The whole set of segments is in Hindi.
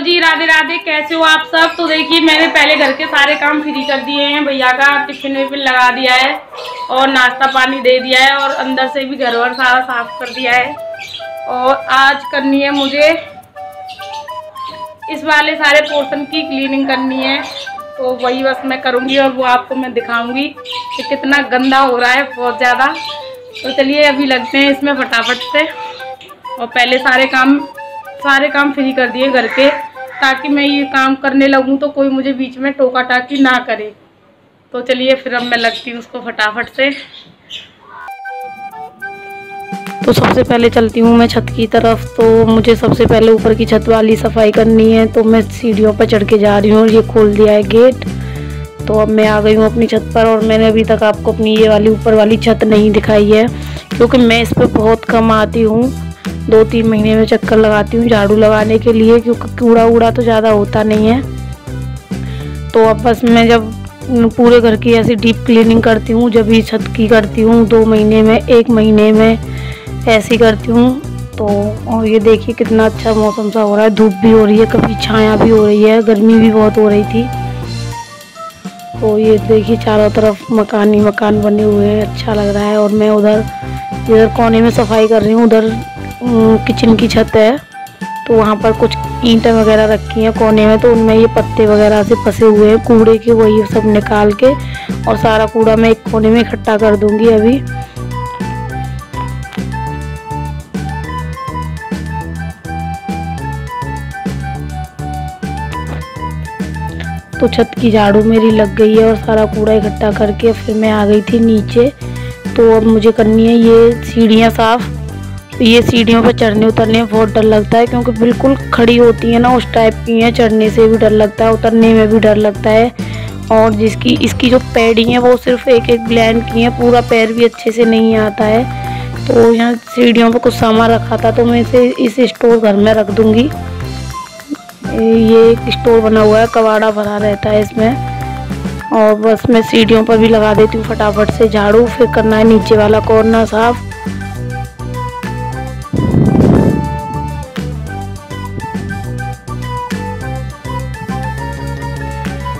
जी राधे राधे, कैसे हो आप सब। तो देखिए मैंने पहले घर के सारे काम फ्री कर दिए हैं। भैया का टिफिन विफिन लगा दिया है और नाश्ता पानी दे दिया है और अंदर से भी घर वर सारा साफ कर दिया है। और आज करनी है मुझे इस वाले सारे पोर्शन की क्लीनिंग करनी है, तो वही बस मैं करूँगी और वो आपको मैं दिखाऊंगी कि कितना गंदा हो रहा है, बहुत ज़्यादा। तो चलिए अभी लगते हैं इसमें फटाफट से। और पहले सारे काम फ्री कर दिए घर के, ताकि मैं ये काम करने लगूं तो कोई मुझे बीच में टोका टाकी ना करे। तो चलिए फिर अब मैं लगती हूँ उसको फटाफट से। तो सबसे पहले चलती हूँ मैं छत की तरफ। तो मुझे सबसे पहले ऊपर की छत वाली सफाई करनी है, तो मैं सीढ़ियों पर चढ़ के जा रही हूँ और ये खोल दिया है गेट। तो अब मैं आ गई हूँ अपनी छत पर और मैंने अभी तक आपको अपनी ये वाली ऊपर वाली छत नहीं दिखाई है, क्योंकि मैं इस पर बहुत कम आती हूँ। 2-3 महीने में चक्कर लगाती हूँ झाड़ू लगाने के लिए, क्योंकि कूड़ा उड़ा तो ज़्यादा होता नहीं है। तो अब बस मैं जब पूरे घर की ऐसी डीप क्लीनिंग करती हूँ, जब भी छत की करती हूँ 2 महीने में 1 महीने में ऐसी करती हूँ। तो और ये देखिए कितना अच्छा मौसम सा हो रहा है, धूप भी हो रही है, कभी छाया भी हो रही है, गर्मी भी बहुत हो रही थी। तो ये देखिए चारों तरफ मकान ही मकान बने हुए हैं, अच्छा लग रहा है। और मैं इधर कोने में सफाई कर रही हूँ। उधर किचन की छत है, तो वहाँ पर कुछ ईंटें वगैरह रखी हैं कोने में, तो उनमें ये पत्ते वगैरह से फंसे हुए हैं कूड़े के, वही सब निकाल के और सारा कूड़ा मैं एक कोने में इकट्ठा कर दूंगी अभी। तो छत की झाड़ू मेरी लग गई है और सारा कूड़ा इकट्ठा करके फिर मैं आ गई थी नीचे। तो अब मुझे करनी है ये सीढ़ियाँ साफ़। तो ये सीढ़ियों पर चढ़ने उतरने में बहुत डर लगता है, क्योंकि बिल्कुल खड़ी होती है ना, उस टाइप की है। चढ़ने से भी डर लगता है, उतरने में भी डर लगता है। और इसकी जो पैडी है वो सिर्फ एक ब्लेंड की है, पूरा पैर भी अच्छे से नहीं आता है। तो यहाँ सीढ़ियों पर कुछ सामान रखा था, तो मैं इसे इस स्टोर घर में रख दूँगी। ये एक स्टोर बना हुआ है, कबाड़ा भरा रहता है इसमें। और बस मैं सीढ़ियों पर भी लगा देती हूँ फटाफट से झाड़ू। फिर करना है नीचे वाला कॉर्नर साफ।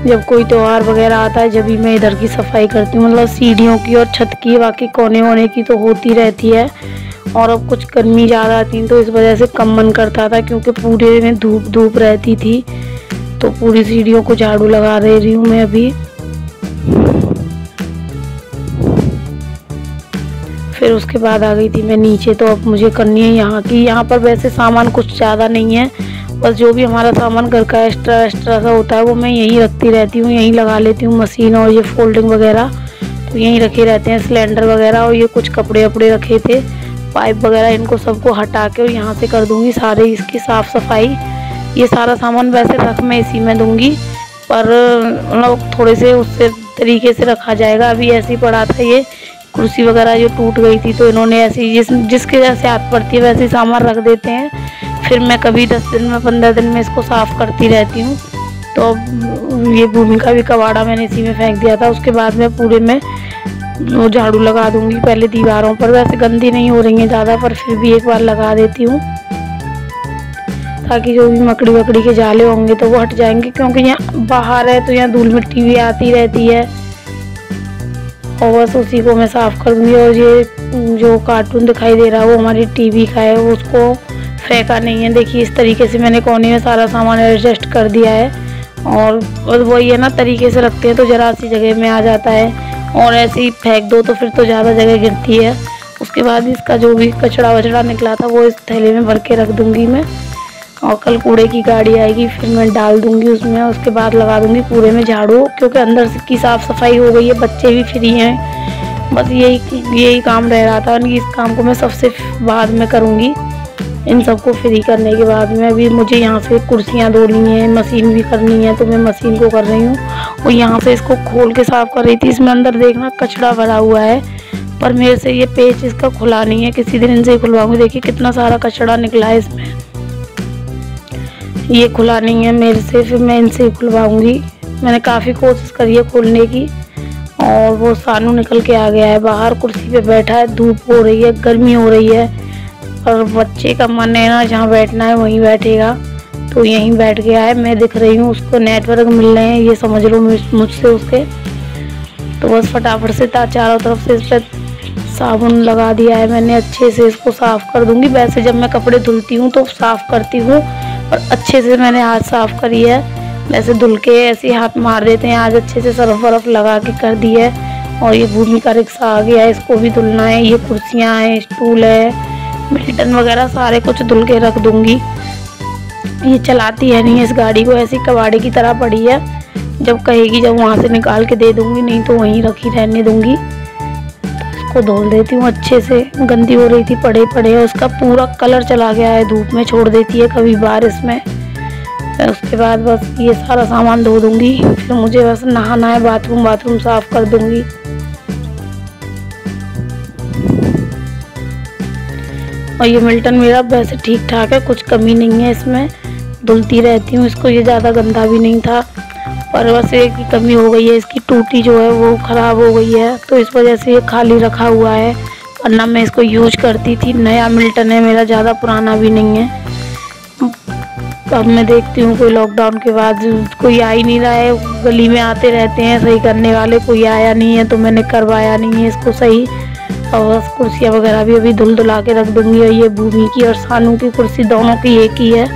जब कोई त्योहार वगैरह आता है, जब भी मैं इधर की सफाई करती हूँ, मतलब सीढ़ियों की और छत की, बाकी कोने वोने की तो होती रहती है। और अब कुछ गर्मी ज़्यादा थी तो इस वजह से कम मन करता था, क्योंकि पूरे में धूप रहती थी। तो पूरी सीढ़ियों को झाड़ू लगा रही हूँ मैं अभी। फिर उसके बाद आ गई थी मैं नीचे। तो अब मुझे करनी है यहाँ पर वैसे सामान कुछ ज़्यादा नहीं है, बस जो भी हमारा सामान घर का एक्स्ट्रा सा होता है वो मैं यहीं रखती रहती हूँ, यहीं लगा लेती हूँ। मशीन और ये फोल्डिंग वगैरह तो यहीं रखे रहते हैं, सिलेंडर वगैरह। और ये कुछ कपड़े वपड़े रखे थे, पाइप वगैरह, इनको सबको हटा के और यहाँ से कर दूँगी सारे इसकी साफ़ सफाई। ये सारा सामान वैसे रख मैं इसी में दूँगी, पर मतलब थोड़े से उससे तरीके से रखा जाएगा। अभी ऐसे ही पड़ा था, ये कुर्सी वगैरह जो टूट गई थी, तो इन्होंने ऐसी जिसके जैसे हाथ पड़ती है वैसे ही सामान रख देते हैं। फिर मैं कभी 10 दिन में 15 दिन में इसको साफ़ करती रहती हूँ। तो अब ये भूमिका भी कबाड़ा मैंने इसी में फेंक दिया था। उसके बाद मैं पूरे में वो झाड़ू लगा दूंगी पहले दीवारों पर। वैसे गंदी नहीं हो रही है ज़्यादा, पर फिर भी एक बार लगा देती हूँ, ताकि जो भी मकड़ी वकड़ी के जाले होंगे तो वो हट जाएंगे, क्योंकि यहाँ बाहर है तो यहाँ धूल मिट्टी भी आती रहती है। और बस उसी को मैं साफ़ कर दूँगी। और ये जो कार्टून दिखाई दे रहा है वो हमारी टीवी का है, वो उसको फेंका नहीं है। देखिए इस तरीके से मैंने कोने में सारा सामान एडजस्ट कर दिया है। और वही है ना, तरीके से रखते हैं तो ज़रा सी जगह में आ जाता है, और ऐसे ही फेंक दो तो फिर तो ज़्यादा जगह गिरती है। उसके बाद इसका जो भी कचड़ा वचड़ा निकला था वो इस थैले में भर के रख दूँगी मैं। और कल कूड़े की गाड़ी आएगी, फिर मैं डाल दूँगी उसमें। उसके बाद लगा दूँगी पूरे में झाड़ू, क्योंकि अंदर की साफ़ सफाई हो गई है, बच्चे भी फ्री हैं। बस यही काम रह रहा था। इस काम को मैं सबसे बाद में करूँगी। इन सबको फ्री करने के बाद में अभी मुझे यहाँ से कुर्सियाँ धोनी है, मशीन भी करनी है, तो मैं मशीन को कर रही हूँ। और यहाँ से इसको खोल के साफ़ कर रही थी। इसमें अंदर देखना कचड़ा भरा हुआ है, पर मेरे से ये पेच इसका खुला नहीं है। किसी दिन इनसे ही खुलवाऊंगी। देखिए कितना सारा कचड़ा निकला है इसमें, ये खुला नहीं है मेरे से, फिर मैं इनसे ही खुलवाऊंगी। मैंने काफ़ी कोशिश करी है खोलने की, और वो सानू निकल के आ गया है बाहर, कुर्सी पे बैठा है। धूप हो रही है, गर्मी हो रही है, और बच्चे का मन है ना जहाँ बैठना है वहीं बैठेगा। तो यहीं बैठ गया है, मैं दिख रही हूँ, उसको नेटवर्क मिल रहे हैं, ये समझ लो मुझसे उसके। तो बस फटाफट से चारों तरफ से इस पर साबुन लगा दिया है मैंने, अच्छे से इसको साफ़ कर दूंगी। वैसे जब मैं कपड़े धुलती हूँ तो साफ़ करती हूँ, और अच्छे से मैंने हाथ साफ़ करी है। वैसे धुल के ऐसे हाथ मार देते हैं, आज अच्छे से सरफ वरफ लगा के कर दी है। और ये भूमि का रिक्शा आ गया है, इसको भी धुलना है। ये कुर्सियाँ हैं, स्टूल है, मिल्टन वगैरह सारे कुछ धुल के रख दूंगी। ये चलाती है नहीं है इस गाड़ी को, ऐसी कबाड़े की तरह पड़ी है, जब कहेगी जब वहाँ से निकाल के दे दूंगी, नहीं तो वहीं रखी रहने दूंगी। तो इसको धुल देती हूँ अच्छे से, गंदी हो रही थी पड़े पड़े, उसका पूरा कलर चला गया है, धूप में छोड़ देती है कभी बारिश में। उसके बाद बस ये सारा सामान धो दूंगी, फिर मुझे बस नहाना है, बाथरूम साफ कर दूंगी। और ये मिल्टन मेरा वैसे ठीक ठाक है, कुछ कमी नहीं है इसमें, धुलती रहती हूँ इसको, ये ज़्यादा गंदा भी नहीं था। पर बस एक ही कमी हो गई है, इसकी टूटी जो है वो ख़राब हो गई है, तो इस वजह से ये खाली रखा हुआ है, वरना मैं इसको यूज करती थी। नया मिल्टन है मेरा, ज़्यादा पुराना भी नहीं है। अब मैं देखती हूँ कोई लॉकडाउन के बाद कोई आ ही नहीं रहा है, गली में आते रहते हैं सही करने वाले, कोई आया नहीं है, तो मैंने करवाया नहीं है इसको सही। और बस कुर्सियाँ वगैरह भी अभी धुल के रख दूँगी। और ये भूमि की और सानू की कुर्सी दोनों की एक ही है,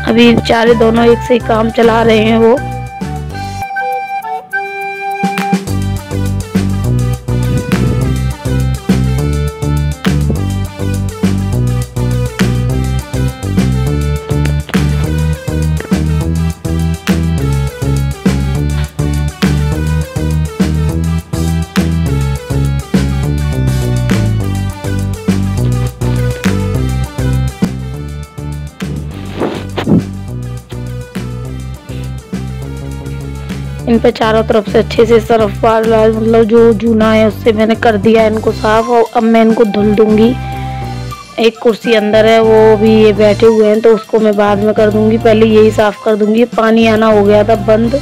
अभी बेचारे दोनों एक से ही काम चला रहे हैं वो। इन पे चारों तरफ से अच्छे से सरफ वाला मतलब जो जूना है उससे मैंने कर दिया है इनको साफ। और अब मैं इनको धुल दूंगी। एक कुर्सी अंदर है, वो भी ये बैठे हुए हैं, तो उसको मैं बाद में कर दूंगी, पहले यही साफ कर दूंगी। पानी आना हो गया था बंद,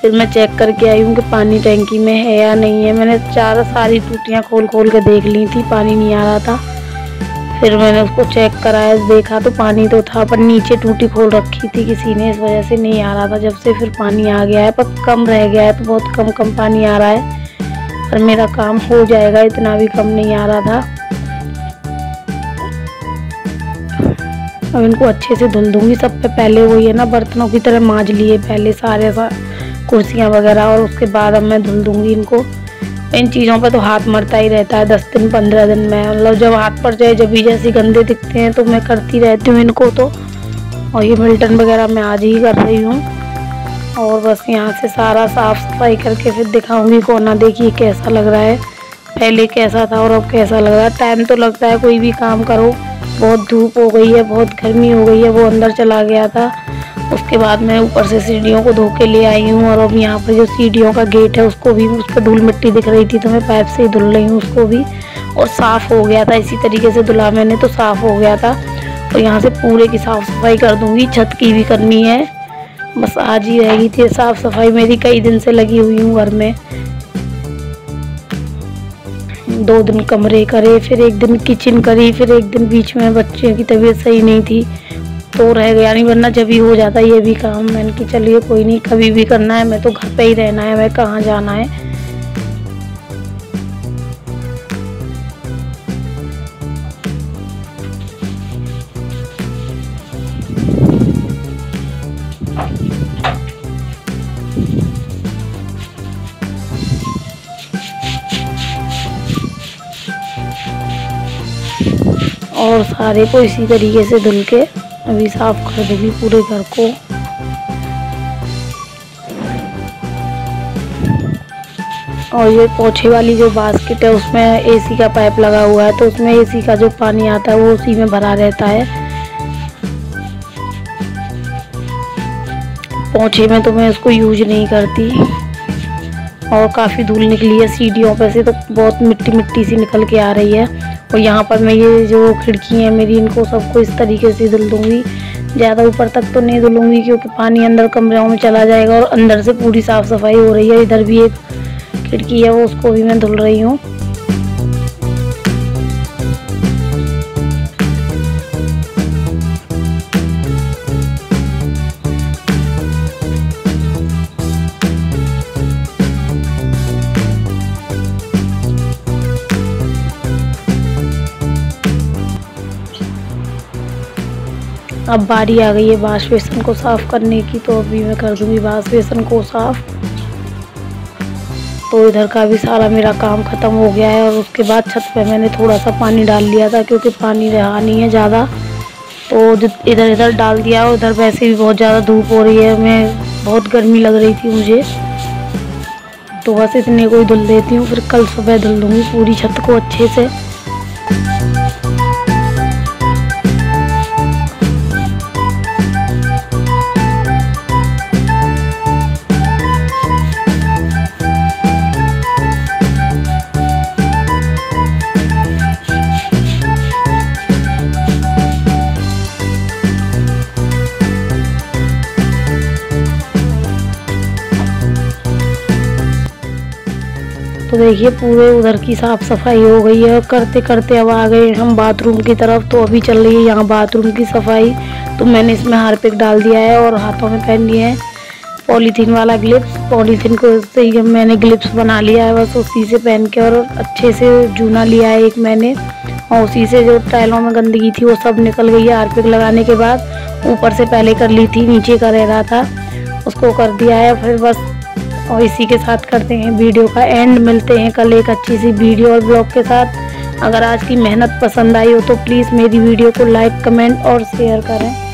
फिर मैं चेक करके आई हूँ कि पानी टैंकी में है या नहीं है। मैंने सारी टूटियाँ खोल के देख ली थी, पानी नहीं आ रहा था। फिर मैंने उसको चेक कराया, देखा तो पानी तो था, पर नीचे टूटी खोल रखी थी किसी ने, इस वजह से नहीं आ रहा था। जब से फिर पानी आ गया है, पर कम रह गया है, तो बहुत कम पानी आ रहा है, पर मेरा काम हो जाएगा, इतना भी कम नहीं आ रहा था। अब इनको अच्छे से धुल दूंगी। सब पे पहले वही है ना, बर्तनों की तरह मांज लिए पहले सारे कुर्सियाँ वगैरह, और उसके बाद अब मैं धुल दूंगी इनको। इन चीज़ों पर तो हाथ मरता ही रहता है 10 दिन 15 दिन में, मतलब जब हाथ पड़ जाए, जब भी जैसे गंदे दिखते हैं तो मैं करती रहती हूँ इनको तो। और ये मिल्टन वगैरह मैं आज ही कर रही हूँ। और बस यहाँ से सारा साफ़ सफाई करके फिर दिखाऊंगी कोना, देखिए कैसा लग रहा है, पहले कैसा था और अब कैसा लग रहा है। टाइम तो लगता है कोई भी काम करो, बहुत धूप हो गई है, बहुत गर्मी हो गई है। वो अंदर चला गया था, उसके बाद मैं ऊपर से सीढ़ियों को धो के ले आई हूँ। और अब यहाँ पर जो सीढ़ियों का गेट है उसको भी, उस पर धूल मिट्टी दिख रही थी, तो मैं पाइप से ही धुल रही हूँ उसको भी। और साफ़ हो गया था, इसी तरीके से धुला मैंने तो साफ़ हो गया था। और यहाँ से पूरे की साफ़ सफाई कर दूँगी, छत की भी करनी है, बस आज ही रहेगी थी साफ़ सफाई मेरी, कई दिन से लगी हुई हूँ घर में। 2 दिन कमरे करे, फिर 1 दिन किचन करी, फिर 1 दिन बीच में बच्चे की तबीयत सही नहीं थी तो रह गया, नहीं वरना जब ही हो जाता ये भी काम। मैंने कि चलिए कोई नहीं, कभी भी करना है, मैं तो घर पे ही रहना है, मैं कहाँ जाना है। और सारे को इसी तरीके से धुल के अभी साफ कर दूंगी पूरे घर को। और ये पोछे वाली जो बास्केट है उसमें एसी का पाइप लगा हुआ है, तो उसमें एसी का जो पानी आता है वो उसी में भरा रहता है। पोछे में तो मैं उसको यूज नहीं करती। और काफ़ी धूल निकली है सीढ़ियों पे से, तो बहुत मिट्टी सी निकल के आ रही है। और यहाँ पर मैं ये जो खिड़की है मेरी, इनको सबको इस तरीके से धुल दूँगी। ज़्यादा ऊपर तक तो नहीं धुलूँगी क्योंकि पानी अंदर कमरों में चला जाएगा। और अंदर से पूरी साफ़ सफाई हो रही है, इधर भी एक खिड़की है वो, उसको भी मैं धुल रही हूँ। अब बारी आ गई है वॉश बेसिन को साफ़ करने की, तो अभी मैं कर दूँगी वॉश बेसिन को साफ़। तो इधर का भी सारा मेरा काम ख़त्म हो गया है। और उसके बाद छत पे मैंने थोड़ा सा पानी डाल लिया था, क्योंकि पानी रहा नहीं है ज़्यादा, तो इधर इधर डाल दिया। उधर वैसे भी बहुत ज़्यादा धूप हो रही है, मैं बहुत गर्मी लग रही थी मुझे, तो बस इतने को ही धुल देती हूँ, फिर कल सुबह धुल दूँगी पूरी छत को अच्छे से। तो देखिए पूरे उधर की साफ़ सफाई हो गई है। करते करते अब आ गए हम बाथरूम की तरफ। तो अभी चल रही है यहाँ बाथरूम की सफाई। तो मैंने इसमें हार्पिक डाल दिया है और हाथों में पहन लिए हैं पॉलीथीन वाला ग्लिप्स। पॉलीथीन को से ही मैंने ग्लिप्स बना लिया है, बस उसी से पहन के, और अच्छे से जूना लिया है एक मैंने, और उसी से जो टाइलों में गंदगी थी वो सब निकल गई है हार्पिक लगाने के बाद। ऊपर से पहले कर ली थी, नीचे का रह रहा था, उसको कर दिया है फिर बस। और इसी के साथ करते हैं वीडियो का एंड। मिलते हैं कल एक अच्छी सी वीडियो और ब्लॉग के साथ। अगर आज की मेहनत पसंद आई हो तो प्लीज़ मेरी वीडियो को लाइक, कमेंट और शेयर करें।